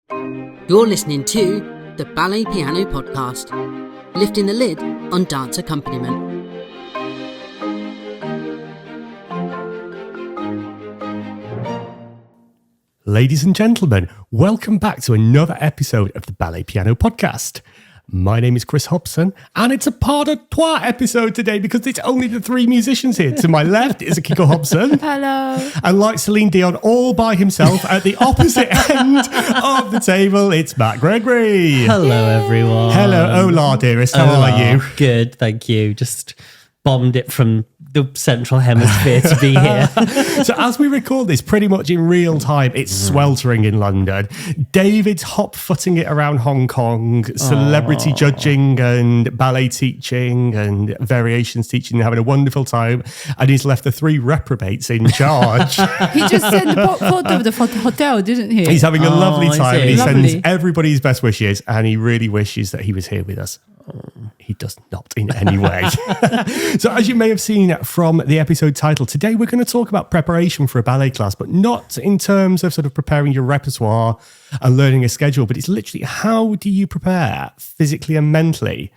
You're listening to the Ballet Piano Podcast, lifting the lid on dance accompaniment. Ladies and gentlemen, welcome back to another episode of the Ballet Piano Podcast. My name is Chris Hobson, and it's a part of trois episode today because it's only the three musicians here. To my left is Akiko Hobson. Hello. And like Celine Dion, all by himself at the opposite end of the table, it's Matt Gregory. Hello, everyone. Hello, hola, dearest. How are you? Good, thank you. Just bombed it from the Central Hemisphere to be here. So as we record this pretty much in real time, it's sweltering in London. David's hop-footing it around Hong Kong, celebrity judging and ballet teaching and variations teaching, having a wonderful time. And he's left the three reprobates in charge. He just sent a photo of the hotel, didn't he? He's having a lovely time and he Lovely. sends everybody his best wishes and he really wishes that he was here with us. He does not in any way. So as you may have seen from the episode title, today we're going to talk about preparation for a ballet class, but not in terms of sort of preparing your repertoire and learning a schedule, but it's literally how do you prepare physically and mentally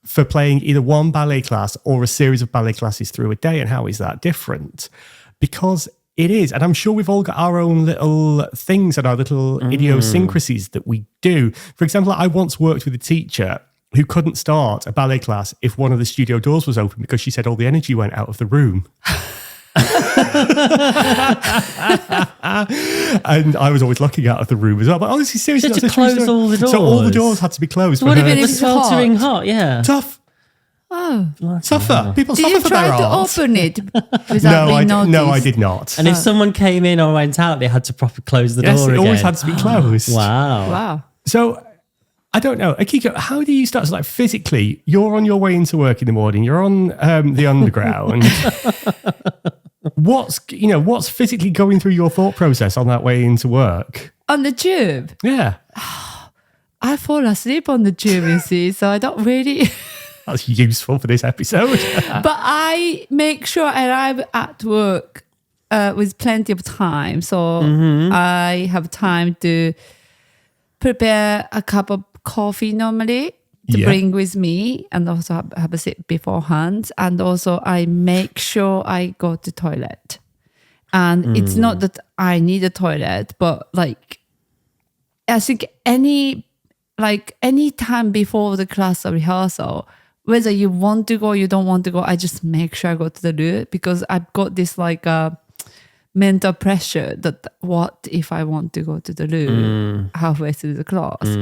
for playing either one ballet class or a series of ballet classes through a day, and how is that different? Because it is, and I'm sure we've all got our own little things and our little idiosyncrasies that we do. For example, I once worked with a teacher who couldn't start a ballet class if one of the studio doors was open because she said all the energy went out of the room. And I was always looking out of the room as well. But honestly, seriously, Just to close all the doors. So all the doors had to be closed. What for if her. it It's is sweltering hot? hot, yeah. Tough. Oh. Suffer. People Did suffer you for their try to art. open it without No, being noticed? no, I did not. And if someone came in or went out, they had to properly close the Yes, door it again. always had to be closed. Wow. Wow. So, I don't know. Akiko, how do you start? So, like, physically, you're on your way into work in the morning. You're on the underground. What's physically going through your thought process on that way into work? On the tube. Yeah. I fall asleep on the tube, you see, so I don't really... That's useful for this episode. But I make sure I arrive at work with plenty of time. So I have time to prepare a cup of coffee normally to bring with me, and also have a sip beforehand. And also I make sure I go to toilet. And it's not that I need a toilet, but like I think any time before the class or rehearsal, whether you want to go or you don't want to go, I just make sure I go to the loo, because I've got this like mental pressure that what if I want to go to the loo halfway through the class.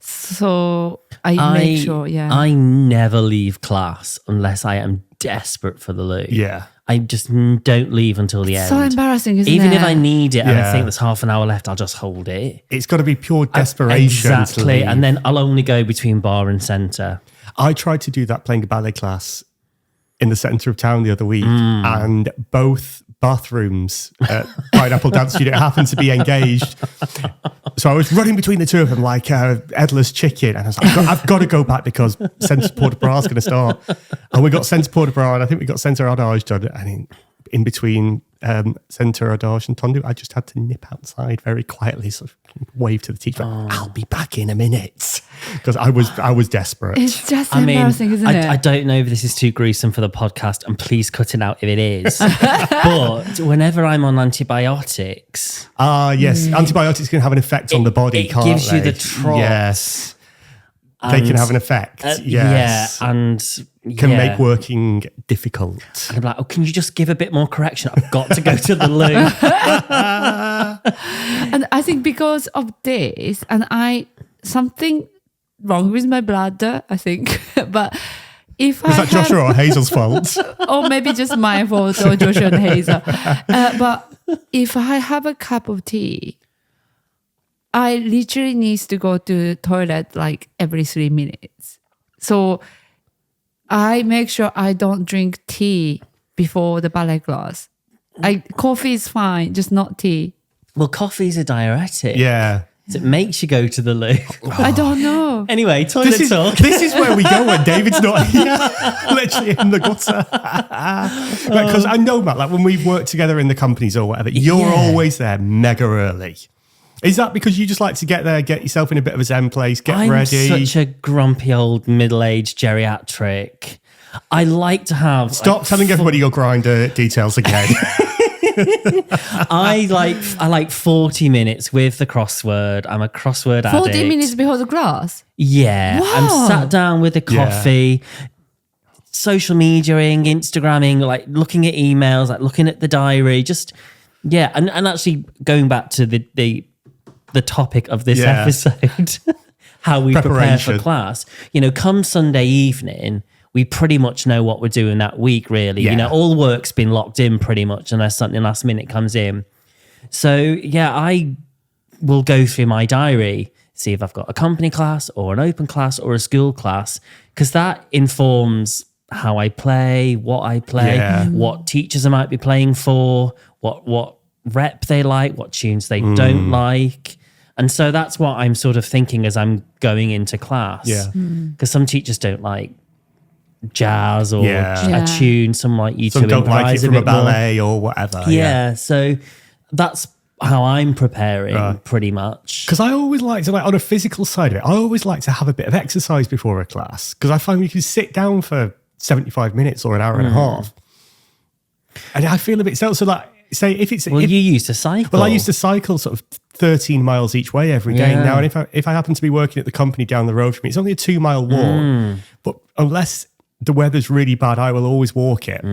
So I make sure, I never leave class unless I am desperate for the loo. Yeah. I just don't leave until the end. So embarrassing, isn't Even it? if I need it and Yeah. I think there's half an hour left, I'll just hold it. It's got to be pure desperation. Exactly. To leave. And then I'll only go between bar and centre. I tried to do that playing a ballet class in the centre of town the other week, and both bathrooms at Pineapple Dance Studio happened to be engaged. So I was running between the two of them like Edler's chicken, and I was like, I've got to go back because Centre Port-de-Bras is going to start. And we got Centre Port-de-Bras, and I think we got Centre Ardage done. And in between Centre Ardage and Tondu, I just had to nip outside very quietly, sort of wave to the teacher, I'll be back in a minute, because I was desperate. It's just embarrassing, isn't it? I don't know if this is too gruesome for the podcast, and please cut it out if it is. But whenever I'm on antibiotics... Yes, antibiotics can have an effect on the body, it can't gives they? you the trots. Yes. They can have an effect, yes. Yeah, and... Can yeah. make working difficult. And I'm like, oh, can you just give a bit more correction? I've got to go to the loo. And I think because of this, and something wrong with my bladder, I think. But if Is that Joshua or Hazel's fault? or maybe just my fault, or Joshua and Hazel. But if I have a cup of tea, I literally need to go to toilet like every 3 minutes. So I make sure I don't drink tea before the ballet class. Coffee is fine, just not tea. Well, coffee's a diuretic. Yeah. So it makes you go to the loo. I don't know. Anyway, toilet talk. This is where we go when David's not here, literally in the gutter. Because I know, Matt, like when we've worked together in the companies or whatever, you're always there mega early. Is that because you just like to get there, get yourself in a bit of a zen place, get I'm ready? such a grumpy old middle-aged geriatric. I like to have... Stop telling everybody your grinder details again. I like 40 minutes with the crossword. I'm a crossword addict. 40 minutes before the class? Yeah. Wow. I'm sat down with a coffee, social mediaing, Instagramming, like looking at emails, like looking at the diary, just, yeah. And actually going back to the topic of this episode, how we prepare for class, come Sunday evening, we pretty much know what we're doing that week, really. Yeah. All work's been locked in pretty much unless something last minute comes in. So, yeah, I will go through my diary, see if I've got a company class or an open class or a school class, because that informs how I play, what I play, what teachers I might be playing for, what rep they like, what tunes they don't like. And so that's what I'm sort of thinking as I'm going into class. Yeah. Because some teachers don't like jazz or a tune. Some like you Some to don't like improvise it from a bit more. ballet or whatever. Yeah, so that's how I'm preparing pretty much. Because I always like to, like, on a physical side of it, I always like to have a bit of exercise before a class, because I find you can sit down for 75 minutes or an hour and a half. And I feel a bit so like, say if it's... Well, you used to cycle. Well, I used to cycle sort of 13 miles each way every day now. And if I happen to be working at the company down the road from me, it's only a 2-mile walk. But unless the weather's really bad, I will always walk it.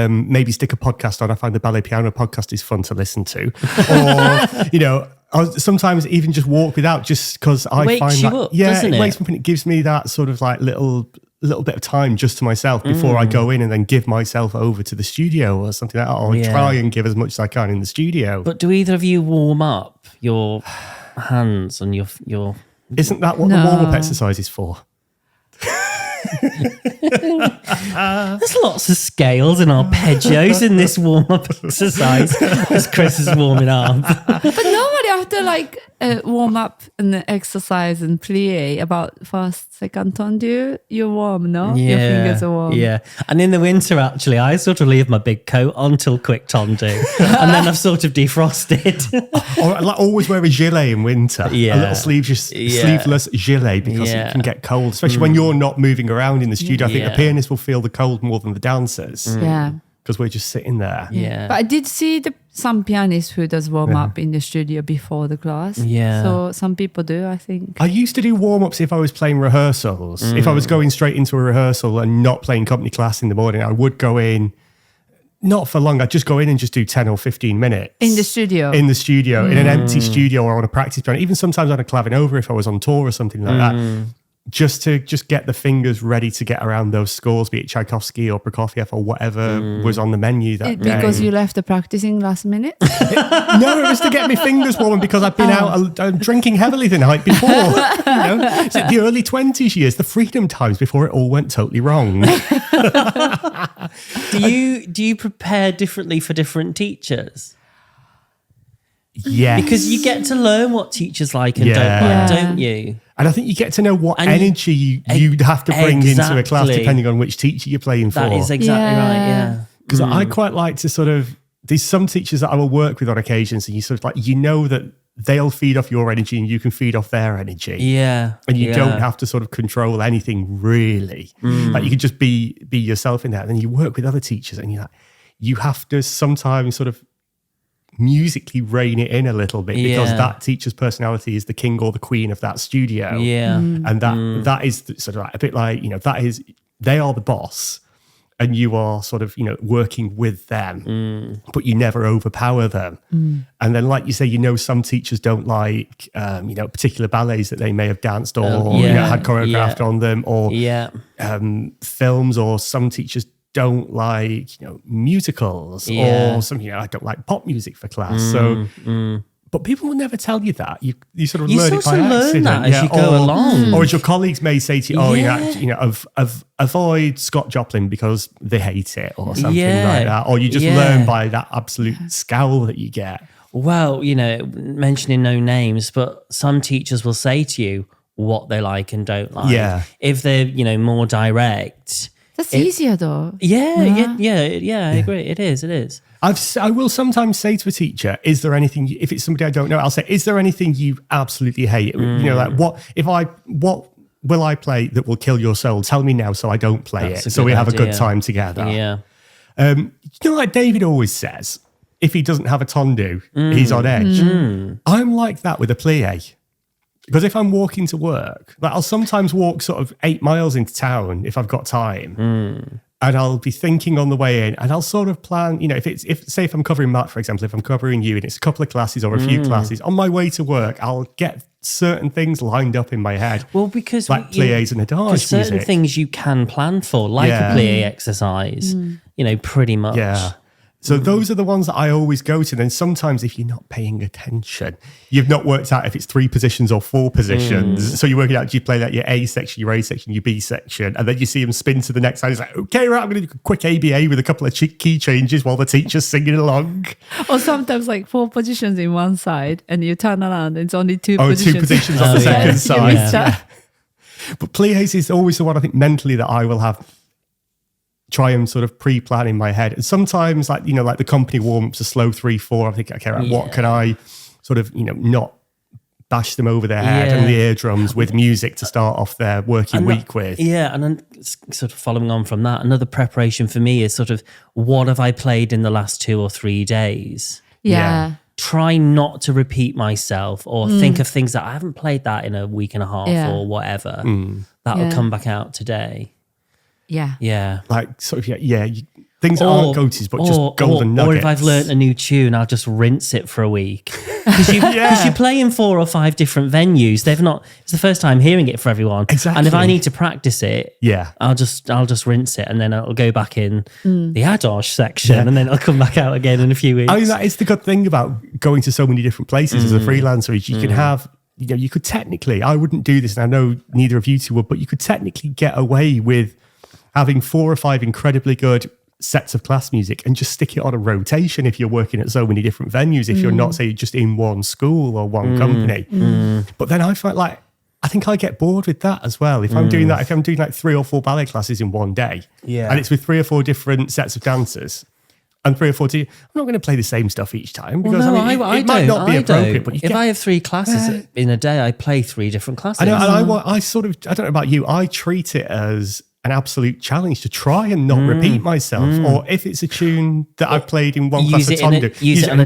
Maybe stick a podcast on. I find the Ballet Piano Podcast is fun to listen to. Or, I'll sometimes even just walk without, just because I Wakes find you that... up, Yeah, doesn't it it? wakes me up, and it gives me that sort of like little bit of time just to myself before I go in and then give myself over to the studio or something like that. Or try and give as much as I can in the studio. But do either of you warm up your hands and your... Isn't that what the warm-up exercise is for? There's lots of scales and arpeggios in this warm-up exercise as Chris is warming up. But normally after like warm up and the exercise and plie, about first, second tone, you're warm, no? Your fingers are warm. Yeah. And in the winter, actually, I sort of leave my big coat on till quick tondu. And then I've sort of defrosted. Or like always wear a gilet in winter. Yeah. A little sleeveless gilet, because it can get cold, especially when you're not moving around in the studio. I think the pianist will feel the cold more than the dancers. Yeah. Because we're just sitting there. Yeah. But I did see some pianists who does warm up in the studio before the class. Yeah. So some people do, I think. I used to do warm-ups if I was playing rehearsals. If I was going straight into a rehearsal and not playing company class in the morning, I would go in, not for long, I'd just go in and just do 10 or 15 minutes. In the studio? In the studio, in an empty studio or on a practice piano, even sometimes on a clavinova if I was on tour or something like that. Just to get the fingers ready to get around those scores, be it Tchaikovsky or Prokofiev or whatever was on the menu that day. Because you left the practicing last minute? No, it was to get my fingers warm because I've been out drinking heavily the night before. It's like the early 20s years, the freedom times before it all went totally wrong. Do you prepare differently for different teachers? Yes. Because you get to learn what teachers like and don't like, don't you? And I think you get to know what energy you'd have to bring into a class depending on which teacher you're playing for. That is exactly right, yeah. Because I quite like to sort of, there's some teachers that I will work with on occasions and you sort of like, that they'll feed off your energy and you can feed off their energy. Yeah. And you don't have to sort of control anything really. Like you can just be yourself in that. And then you work with other teachers and you have to sometimes sort of musically rein it in a little bit because that teacher's personality is the king or the queen of that studio. Yeah. And that is sort of like a bit like, they are the boss and you are sort of, working with them, but you never overpower them. And then, like you say, some teachers don't like, particular ballets that they may have danced or had choreographed on them or films, or some teachers don't like musicals or something. I don't like pop music for class. But people will never tell you that. You sort of learn it by accident. That as you go along. Or as your colleagues may say to you, avoid Scott Joplin because they hate it or something like that. Or you just learn by that absolute scowl that you get. Well, mentioning no names, but some teachers will say to you what they like and don't like. Yeah. If they're, more direct, That's easier though. Yeah, I agree. It is. I will sometimes say to a teacher, is there anything, if it's somebody I don't know, I'll say, is there anything you absolutely hate? Like what will I play that will kill your soul? Tell me now so I don't play it. So we have a good time together. Yeah. Like David always says, if he doesn't have a tondu, he's on edge. I'm like that with a plie. Because if I'm walking to work, like I'll sometimes walk sort of 8 miles into town if I've got time. And I'll be thinking on the way in, and I'll sort of plan, if I'm covering Matt, for example, if I'm covering you and it's a couple of classes or a few classes, on my way to work, I'll get certain things lined up in my head. Well, because like pliés and adage certain music. things you can plan for, like a plie exercise, pretty much. Yeah. So those are the ones that I always go to. Then sometimes if you're not paying attention, you've not worked out if it's 3 positions or 4 positions. So you're working out, do you play like your A section, your A section, your B section, and then you see them spin to the next side. It's like, okay, right, I'm going to do a quick ABA with a couple of key changes while the teacher's singing along. Or sometimes like 4 positions in one side and you turn around and it's only 2 positions. 2 positions on the second side. Yeah. But pliés is always the one I think mentally that I will have try and sort of pre-plan in my head. And sometimes like the company warm-ups, a slow 3-4, I think, okay, right, what can I sort of, not bash them over their head and the eardrums with music to start off their working week with. Yeah, and then sort of following on from that, another preparation for me is sort of, what have I played in the last 2 or 3 days? Yeah. Try not to repeat myself or think of things that I haven't played that in a week and a half or whatever. That'll come back out today. Yeah. Like, sort of, things aren't go-tos, but just golden nuggets. Or if I've learnt a new tune, I'll just rinse it for a week. Because you play in 4 or 5 different venues. It's the first time hearing it for everyone. Exactly. And if I need to practice it, I'll just rinse it and then it'll go back in the adage section and then it'll come back out again in a few weeks. I mean, that is the good thing about going to so many different places as a freelancer is you can have, you could technically, I wouldn't do this and I know neither of you two would, but you could technically get away with having 4 or 5 incredibly good sets of class music and just stick it on a rotation if you're working at so many different venues, if you're not, say, just in one school or one company. But then I find I think I get bored with that as well. If I'm doing that, if I'm doing like 3 or 4 ballet classes in one day, and it's with 3 or 4 different sets of dancers, and 3 or 4 I'm not going to play the same stuff each time because it might not be appropriate. But if I have 3 classes in a day, I play 3 different classes. I know, and I don't know about you, I treat it as an absolute challenge to try and not repeat myself, or if it's a tune that I've played in one class, use it in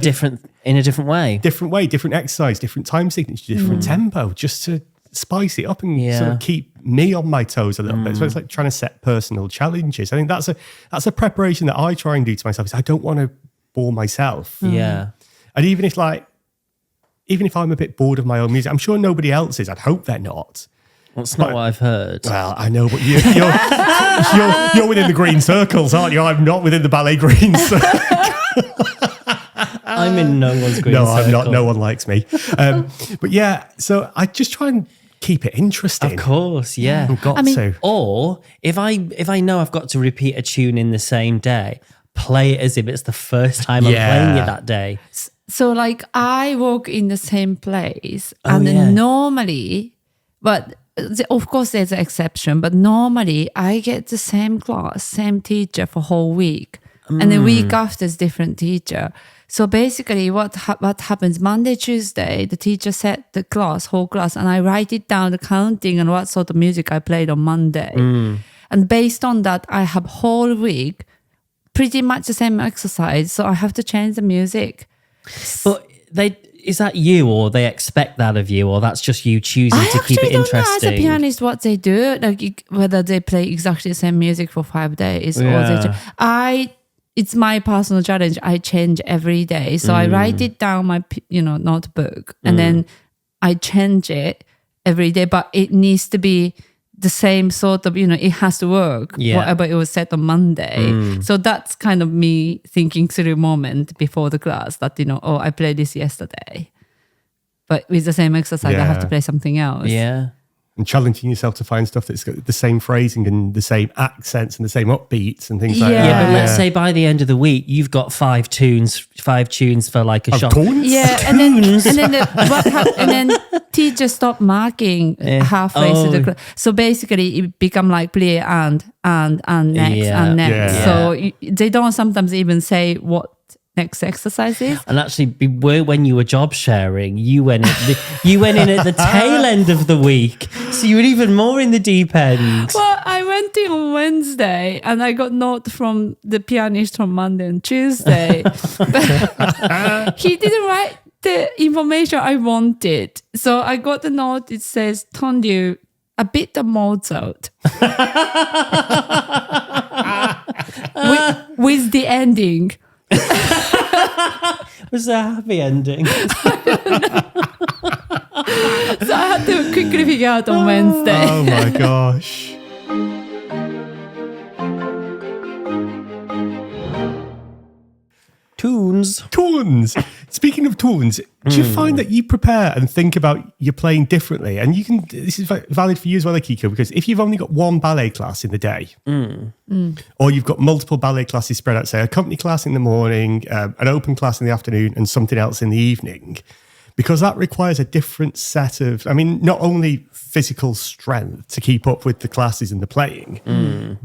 a different way, different exercise, different time signature, different tempo, just to spice it up and sort of keep me on my toes a little bit. So it's like trying to set personal challenges. I think that's a preparation that I try and do to myself. Is I don't want to bore myself. And even if I'm a bit bored of my own music, I'm sure nobody else is. I'd hope they're not. Well, it's not what I've heard. Well, I know, but you're within the green circles, aren't you? I'm not within the ballet green circle. I'm in no one's green circle. No, I'm not. No one likes me. But yeah, so I just try and keep it interesting. Of course, yeah. I've got to. Or if I know I've got to repeat a tune in the same day, play it as if it's the first time I'm playing it that day. So like I work in the same place and normally, but of course there's an exception, but normally I get the same class, same teacher for whole week. And the week after is different teacher. So basically what happens Monday, Tuesday, the teacher set the whole class, and I write it down, the counting and what sort of music I played on Monday. And based on that, I have whole week pretty much the same exercise. So I have to change the music. But is that you, or they expect that of you, or that's just you choosing to keep it interesting? I actually don't know as a pianist what they do, like whether they play exactly the same music for 5 days or it's my personal challenge. I change every day, so I write it down my notebook, and then I change it every day. But it needs to be the same sort of, it has to work, whatever it was set on Monday. So that's kind of me thinking through a moment before the class that, I played this yesterday. But with the same exercise, I have to play something else. Yeah. and challenging yourself to find stuff that's got the same phrasing and the same accents and the same upbeats and things like that. Yeah, but let's say by the end of the week, you've got 5 tunes for like a shot. Tones? Yeah, and then teacher stopped marking halfway through the class. So basically, it become like play and next and next. Yeah. So they don't sometimes even say what next exercise is. And actually, when you were job sharing, you went in at the tail end of the week, so you were even more in the deep end. Well, I went in on Wednesday and I got note from the pianist on Monday and Tuesday. But he didn't write the information I wanted. So I got the note, it says, Tondu, a bit of Mozart. with the ending. Was there a happy ending? So I had to quickly figure out on Wednesday. Oh my gosh. Tunes. Speaking of tunes, do you find that you prepare and think about your playing differently? And this is valid for you as well, Akiko, because if you've only got one ballet class in the day, or you've got multiple ballet classes spread out, say a company class in the morning, an open class in the afternoon, and something else in the evening, because that requires a different set of, not only physical strength to keep up with the classes and the playing,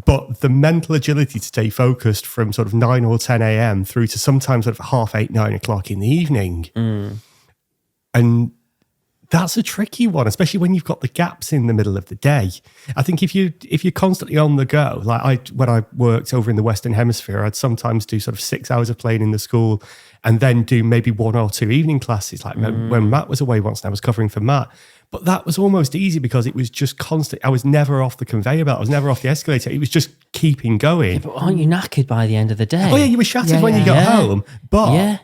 but the mental agility to stay focused from sort of 9 or 10 a.m. through to sometimes sort of 8:30, 9 o'clock in the evening. And that's a tricky one, especially when you've got the gaps in the middle of the day. I think if you're constantly on the go, like when I worked over in the Western Hemisphere, I'd sometimes do sort of 6 hours of playing in the school and then do maybe 1 or 2 evening classes. Like when Matt was away once and I was covering for Matt. But that was almost easy because it was just constant. I was never off the conveyor belt. I was never off the escalator. It was just keeping going. Yeah, but aren't you knackered by the end of the day? Oh yeah, you were shattered when you got home. But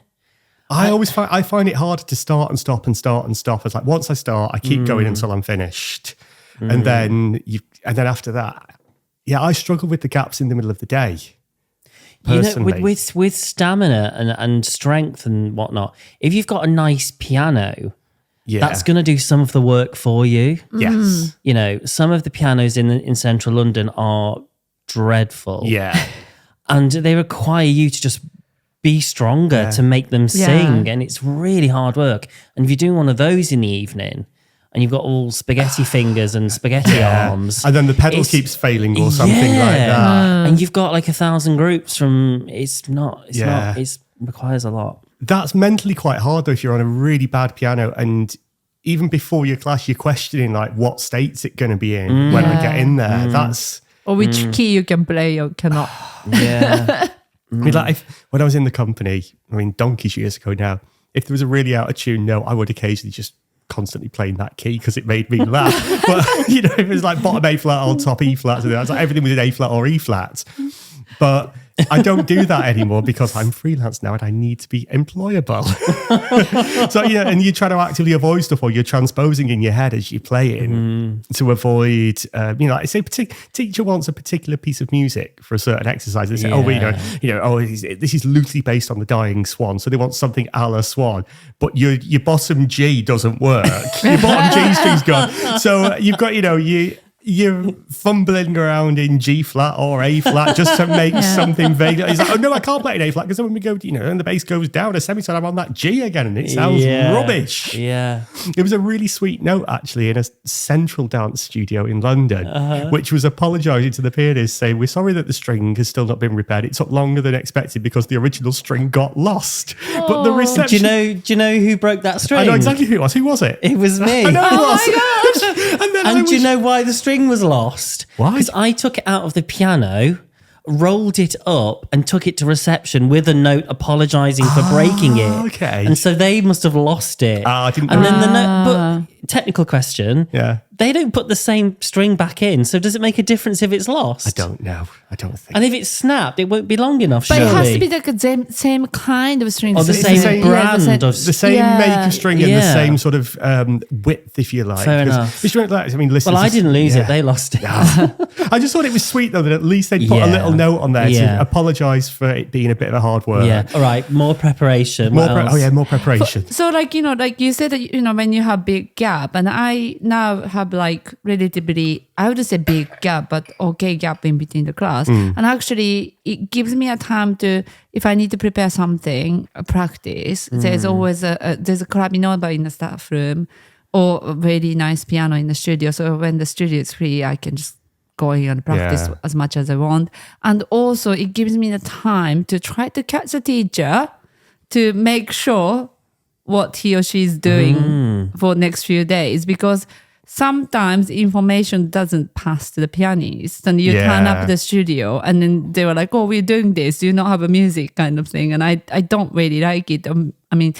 I find it harder to start and stop and start and stop. It's like once I start, I keep going until I'm finished, and then after that, I struggle with the gaps in the middle of the day. Personally. With stamina and strength and whatnot, if you've got a nice piano, that's going to do some of the work for you. Yes, some of the pianos in central London are dreadful. Yeah, and they require you to just be stronger to make them sing, and it's really hard work. And if you're doing one of those in the evening and you've got all spaghetti fingers and spaghetti arms, and then the pedal keeps failing or something like that, and you've got like 1,000 groups it requires a lot. That's mentally quite hard though if you're on a really bad piano, and even before your class you're questioning like what state's it going to be in when I get in there. Or which key you can play or cannot. When I was in the company, donkeys years ago now, if there was a really out of tune note, I would occasionally just constantly play that key because it made me laugh. But, if it was like bottom A flat or top E flat, I was like, everything was in A flat or E flat. But I don't do that anymore because I'm freelance now and I need to be employable. So, and you try to actively avoid stuff or you're transposing in your head as you're playing to avoid, like I say, teacher wants a particular piece of music for a certain exercise. They say, this is loosely based on the Dying Swan. So they want something a la Swan, but your bottom G doesn't work. Your bottom G string's gone. So you've got, you're fumbling around in G flat or A flat just to make something vague. He's like, oh no, I can't play in A flat because then when we go, and the bass goes down a semitone, I'm on that G again and it sounds rubbish. Yeah. It was a really sweet note actually in a central dance studio in London, which was apologising to the pianist saying, we're sorry that the string has still not been repaired. It took longer than expected because the original string got lost. But the reception... Do you know who broke that string? I know exactly who it was. Who was it? It was me. I know it was. Oh my gosh. And do you know why the string was lost? Why? Because I took it out of the piano, rolled it up and took it to reception with a note apologising for breaking it. Okay. And so they must have lost it. I didn't know. And then the note, but technical question. Yeah. They don't put the same string back in. So does it make a difference if it's lost? I don't know. I don't think. And if it's snapped, it won't be long enough, But surely. it has to be like the same kind of string. Or the same brand of... The same make of string and the same sort of width, if you like. Fair enough. Listen, I didn't lose it. They lost it. I just thought it was sweet, though, that at least they'd put a little note on there to apologise for it being a bit of a hard work. Yeah. All right. More preparation. More preparation. So like you said that, when you have big gap, and I now have have like relatively, I would say big gap, but okay gap in between the class. And actually it gives me a time to, if I need to prepare something, practice, there's always there's a clarinova in the staff room or a very nice piano in the studio. So when the studio is free, I can just go in and practice as much as I want. And also it gives me the time to try to catch the teacher to make sure what he or she is doing for next few days, because sometimes information doesn't pass to the pianist and you turn up at the studio and then they were like, oh, we're doing this, do you not have a music kind of thing? And I don't really like it. I mean,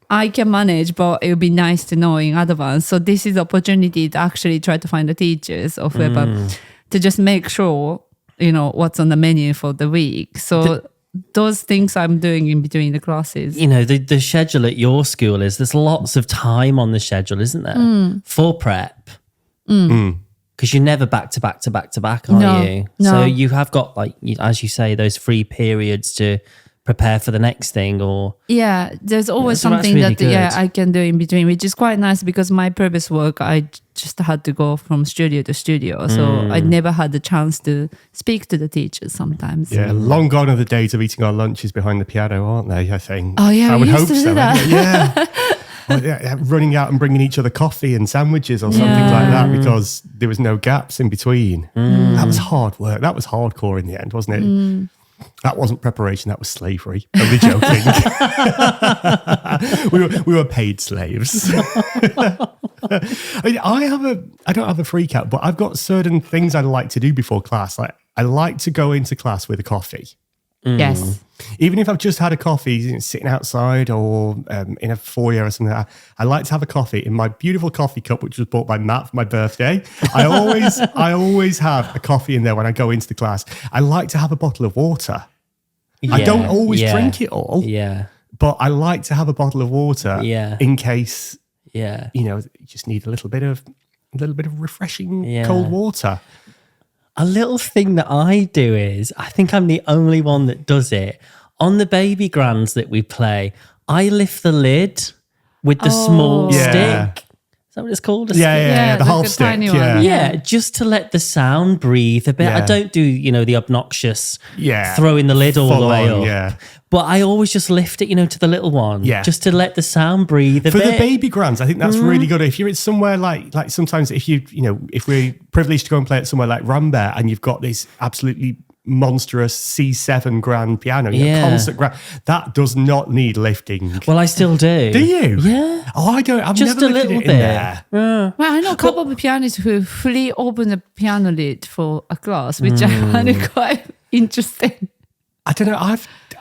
I can manage, but it would be nice to know in advance. So this is opportunity to actually try to find the teachers or whoever to just make sure, you know, what's on the menu for the week. So those things I'm doing in between the classes. You know, the schedule at your school is there's lots of time on the schedule, isn't there? For prep. Because you're never back to back to back to back, are you? No. So you have got, like, as you say, those free periods to prepare for the next thing, or there's always so that's something really that good. I can do in between, which is quite nice because my previous work I just had to go from studio to studio, so I never had the chance to speak to the teachers sometimes. Yeah, long gone are the days of eating our lunches behind the piano, aren't they? I think. Oh yeah, I would we used hope to do so. that. Yeah. Well, yeah, running out and bringing each other coffee and sandwiches or something like that because there was no gaps in between. That was hard work. That was hardcore in the end, wasn't it? That wasn't preparation. That was slavery. Only joking. we were paid slaves. I don't have a freak out, but I've got certain things I like to do before class. Like I like to go into class with a coffee. Yes. Even if I've just had a coffee sitting outside or in a foyer or something, I like to have a coffee in my beautiful coffee cup, which was bought by Matt for my birthday. I always have a coffee in there when I go into the class. I like to have a bottle of water. I don't always drink it all, but I like to have a bottle of water in case, you know, you just need a little bit of refreshing cold water. A little thing that I do is, I think I'm the only one that does it. On the baby grands that we play, I lift the lid with the small stick. Is that what it's called? The half stick. Tiny one. Yeah, just to let the sound breathe a bit. I don't do, you know, the obnoxious throwing the lid all the way up. Yeah. But I always just lift it, you know, to the little one. Yeah. Just to let the sound breathe a bit. For the baby grands, I think that's really good. If you're at somewhere like sometimes if if we're privileged to go and play at somewhere like Rambert and you've got this absolutely monstrous C7 grand piano, concert grand, that does not need lifting. Well, I still do. Do you? Yeah. Oh, I don't. I've just never a lifted little it bit. in there. Well, I know a couple of pianists who fully open the piano lid for a class, which I find quite interesting. I don't know.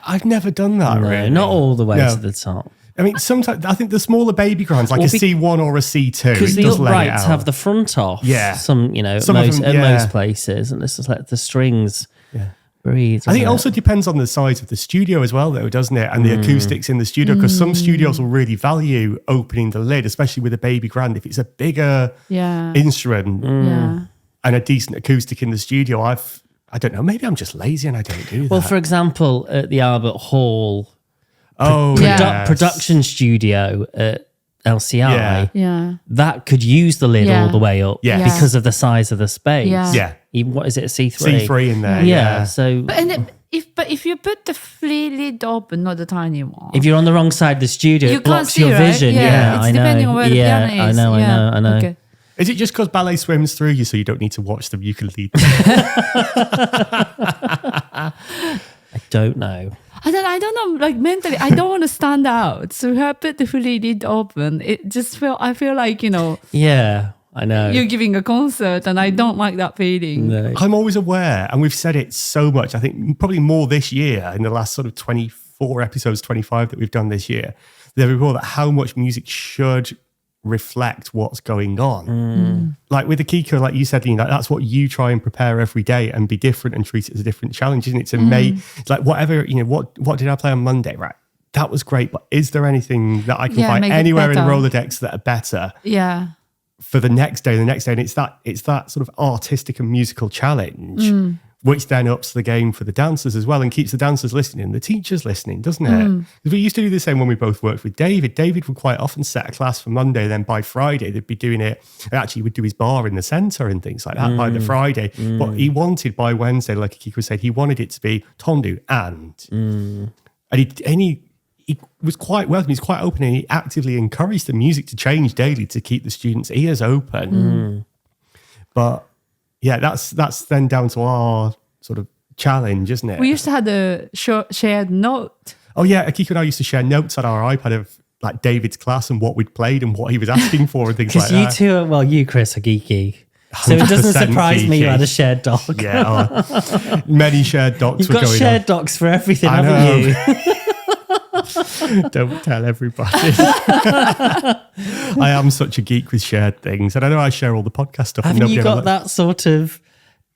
I've never done that. No, really. not all the way to the top. I mean, sometimes I think the smaller baby grands, like a C1 or a C2, because the does lay it uprights out. have the front off. Yeah. Some most places, and this is like the strings breathe. I think it also depends on the size of the studio as well, though, doesn't it? And the acoustics in the studio, because some studios will really value opening the lid, especially with a baby grand. If it's a bigger instrument and a decent acoustic in the studio, I don't know, maybe I'm just lazy and I don't do that. Well, for example, at the Albert Hall yes. production studio at LCI, that could use the lid all the way up because of the size of the space. Even, what is it, a C3? C3 in there, So, But if you put the flea lid open, not the tiny one, if you're on the wrong side of the studio, you it blocks can't see, your right? vision. It's I know. depending on where the piano is. I know. Okay. Is it just because ballet swims through you so you don't need to watch them? You can lead them. I don't know. I don't know, like mentally, I don't want to stand out. So if I put the fully lid open, I feel like, Yeah, I know. you're giving a concert and I don't like that feeling. No. I'm always aware, and we've said it so much, I think probably more this year, in the last sort of 24 episodes, 25 that we've done this year, that we've all that how much music should reflect what's going on. Like with the Kiko, like you said, that's what you try and prepare every day and be different and treat it as a different challenge, isn't it? To make, it's like whatever, what did I play on Monday? Right. That was great. But is there anything that I can find anywhere in the Rolodex that are better? For the next day and the next day? And it's that sort of artistic and musical challenge which then ups the game for the dancers as well and keeps the dancers listening, the teachers listening, doesn't it? Because we used to do the same when we both worked with David. David would quite often set a class for Monday, then by Friday they'd be doing it. Actually, he would do his bar in the centre and things like that by the Friday. But he wanted by Wednesday, like Akiko said, he wanted it to be Tondu and he was quite welcome. He's quite open, and he actively encouraged the music to change daily to keep the students' ears open. But yeah, that's then down to our sort of challenge, isn't it? We used to have a shared note. Oh yeah, Akiko and I used to share notes on our iPad of like David's class and what we'd played and what he was asking for and things like that. Because you two, you, Chris, are geeky. So it doesn't surprise me you had a shared doc. Yeah, many shared docs You've were going on. got shared docs for everything, haven't you? Don't tell everybody. I am such a geek with shared things. And I know I share all the podcast stuff. Haven't you got that sort of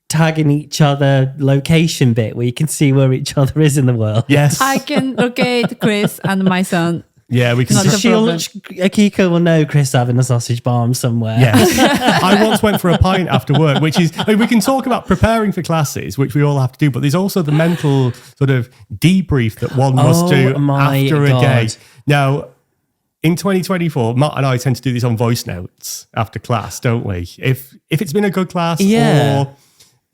tagging each other location bit where you can see where each other is in the world? Yes. I can locate Chris and my son. Yeah, we can. Akiko will know Chris having a sausage barm somewhere. Yes. I once went for a pint after work, which is, we can talk about preparing for classes, which we all have to do, but there's also the mental sort of debrief that one must do after a day. Now, in 2024, Matt and I tend to do this on voice notes after class, don't we? If it's been a good class or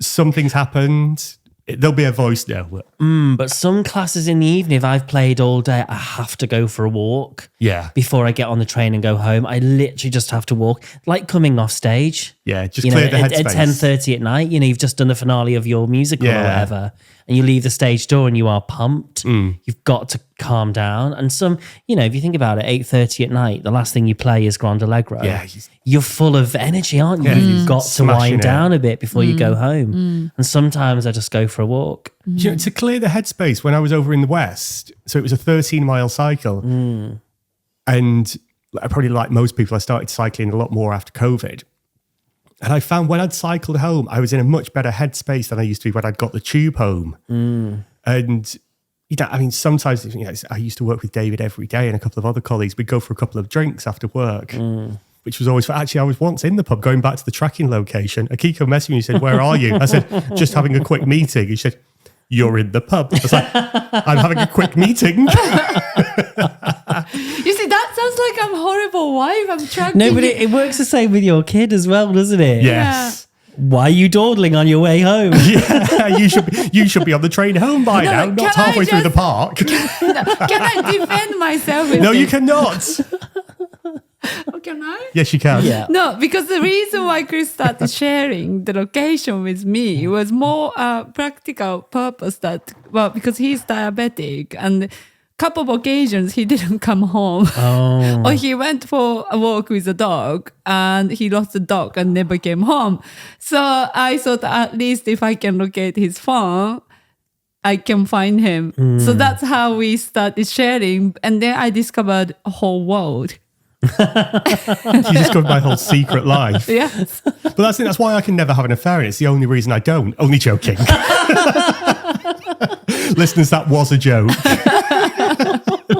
something's happened, there'll be a voice note. But some classes in the evening, if I've played all day, I have to go for a walk. Yeah. Before I get on the train and go home, I literally just have to walk, like coming off stage. Yeah, just clear the headspace. At 10:30 at night, you've just done the finale of your musical or whatever, and you leave the stage door and you are pumped. You've got to calm down. And some, if you think about it, 8:30 at night, the last thing you play is Grand Allegro. Yeah. You're full of energy, aren't you? You've got to wind down a bit before you go home. And sometimes I just go for a walk. To clear the headspace, when I was over in the West, so it was a 13-mile cycle. And probably like most people, I started cycling a lot more after COVID. And I found when I'd cycled home, I was in a much better headspace than I used to be when I'd got the tube home. And, sometimes, I used to work with David every day and a couple of other colleagues. We'd go for a couple of drinks after work, which was always fun. Actually, I was once in the pub going back to the tracking location. Akiko messaged me and said, "Where are you?" I said, "Just having a quick meeting." He said, "You're in the pub." I was like, "I'm having a quick meeting." You see, that sounds like I'm a horrible wife. I'm tracking. No, but it works the same with your kid as well, doesn't it? Yes. Why are you dawdling on your way home? Yeah, you should be on the train home by now, not halfway through the park. Can I defend myself? With No, this? you cannot. Oh, can I? Yes, you can. Yeah. No, because the reason why Chris started sharing the location with me was more practical purpose because he's diabetic and couple of occasions he didn't come home. Or he went for a walk with a dog and he lost the dog and never came home. So I thought at least if I can locate his phone, I can find him. So that's how we started sharing. And then I discovered a whole world. You discovered my whole secret life. Yes. But that's why I can never have an affair, and it's the only reason I don't. Only joking. Listeners, that was a joke.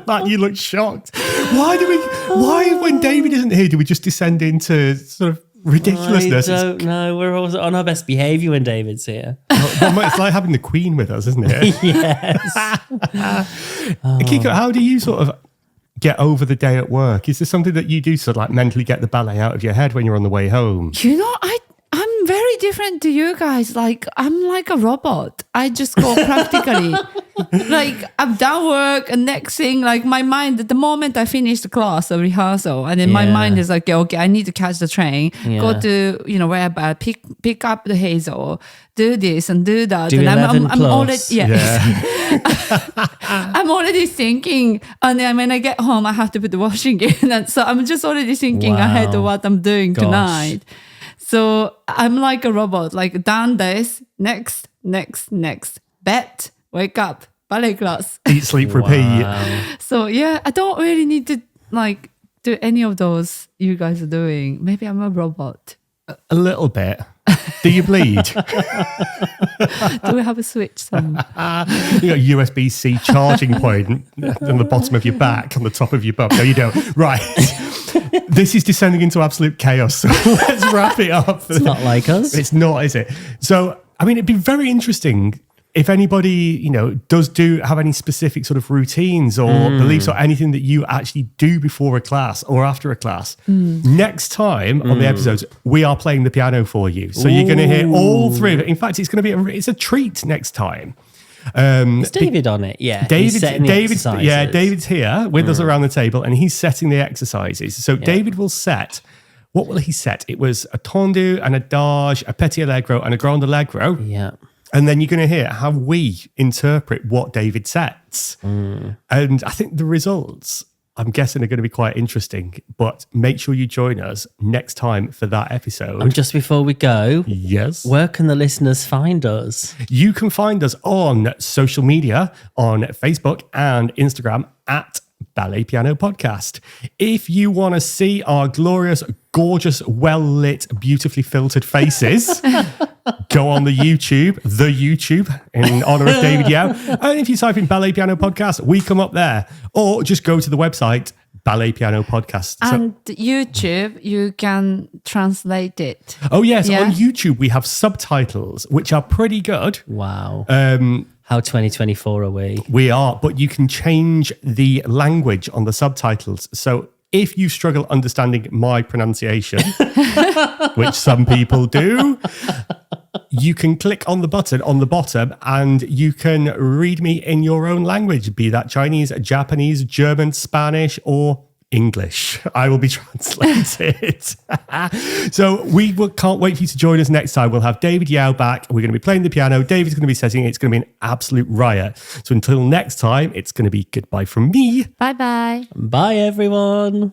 Matt, you look shocked. Why when David isn't here, do we just descend into sort of ridiculousness? I don't know. We're always on our best behaviour when David's here. It's like having the Queen with us, isn't it? Yes. Akiko, how do you sort of get over the day at work? Is there something that you do sort of like mentally get the ballet out of your head when you're on the way home? I'm very different to you guys. Like, I'm like a robot. I just go practically. Like, I've done work and next thing, like my mind, at the moment I finish the class or rehearsal, and then my mind is like, okay, I need to catch the train, go to, wherever, pick up the Hazel, do this and do that. Do and 11 I'm already, Yeah. I'm already thinking, and then when I get home, I have to put the washing in. And so I'm just already thinking ahead of what I'm doing tonight. So I'm like a robot, like done this, next, bed, wake up, ballet class. Eat, sleep, repeat. So yeah, I don't really need to like do any of those you guys are doing. Maybe I'm a robot. A little bit. Do you bleed? Do we have a switch somewhere? You got a USB-C charging point on the bottom of your back, on the top of your bum. No, you don't. Right. This is descending into absolute chaos. So let's wrap it up. It's not like us. It's not, is it? So I mean, it'd be very interesting if anybody, you know, does have any specific sort of routines or beliefs or anything that you actually do before a class or after a class. Next time on the episodes, we are playing the piano for you. So you're going to hear all three of it. In fact, it's going to be it's a treat next time. Is David on it? Yeah. David's here with us around the table and he's setting the exercises. So David will set, what will he set? It was a tendu, an adage, a petit allegro and a grande allegro. Yeah. And then you're going to hear how we interpret what David sets. And I think the results, I'm guessing, are going to be quite interesting. But make sure you join us next time for that episode. And just before we go, yes, where can the listeners find us? You can find us on social media, on Facebook and Instagram at Ballet Piano Podcast. If you want to see our glorious, gorgeous, well-lit, beautifully filtered faces, go on the YouTube, in honor of David Yao. And if you type in Ballet Piano Podcast, we come up there. Or just go to the website, Ballet Piano Podcast. And YouTube, you can translate it. Oh, yes. Yeah. On YouTube, we have subtitles, which are pretty good. Wow. How 2024 are we? We are, but you can change the language on the subtitles. So if you struggle understanding my pronunciation, which some people do, you can click on the button on the bottom and you can read me in your own language, be that Chinese, Japanese, German, Spanish, or English. I will be translated. So can't wait for you to join us next time. We'll have David Yao back. We're going to be playing the piano. David's going to be setting it. It's going to be an absolute riot. So until next time, it's going to be goodbye from me. Bye-bye. Bye, everyone.